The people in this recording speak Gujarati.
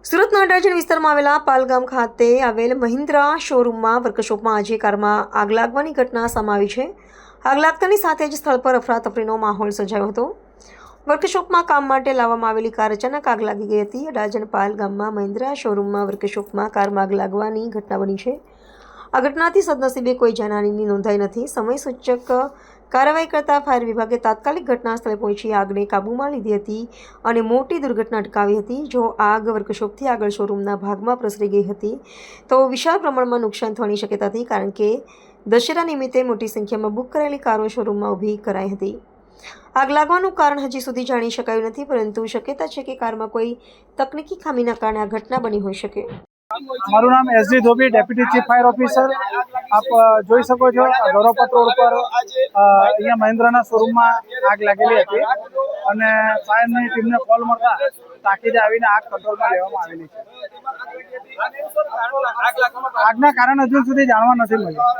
સુરતના અડાજણ વિસ્તારમાં આવેલા પાલગામ ખાતે આવેલ મહિન્દ્રા શોરૂમમાં વર્કશોપમાં આજે કારમાં આગ લાગવાની ઘટના સામે આવી છે। આગ લાગતાની સાથે જ સ્થળ પર અફરાતફરીનો માહોલ સર્જાયો હતો। વર્કશોપમાં કામ માટે લાવવામાં આવેલી કાર અચાનક આગ લાગી ગઈ હતી। અડાજણ પાલગામમાં મહિન્દ્રા શોરૂમમાં વર્કશોપમાં કારમાં આગ લાગવાની ઘટના બની છે। આ ઘટનાથી સદનસીબે કોઈ જાનહાનિની નોંધાઈ નથી। સમય સૂચક કાર્યવાહી કરતા ફાયર વિભાગે તાત્કાલિક ઘટના સ્થળે પહોંચી આગને કાબૂમાં લીધી હતી અને મોટી દુર્ઘટના અટકાવી હતી। જો આગ વર્કશોપથી આગળ શોરૂમના ભાગમાં પ્રસરી ગઈ હતી તો વિશાળ પ્રમાણમાં નુકસાન થવાની શક્યતા હતી, કારણ કે દશેરા નિમિત્તે મોટી સંખ્યામાં બુક કરાયેલી કારો શોરૂમમાં ઊભી કરાઈ હતી। આગ લાગવાનું કારણ હજી સુધી જાણી શકાયું નથી, પરંતુ શક્યતા છે કે કારમાં કોઈ તકનીકી ખામીના કારણે આ ઘટના બની હોઈ શકે। મારું નામ SD Dhobi, deputy chief fire officer. આપ જોઈ શકો છો ગૌરવપત રોડ પર અહીંયા મહિન્દ્રાના શોરૂમમાં આગ લાગેલી હતી અને ફાયરની ટીમને કોલ મળતા તાકીદે આવીને આગ કંટ્રોલમાં લેવામાં આવેલી છે। આગના કારણ હજુ સુધી જાણવા નથી મળ્યું।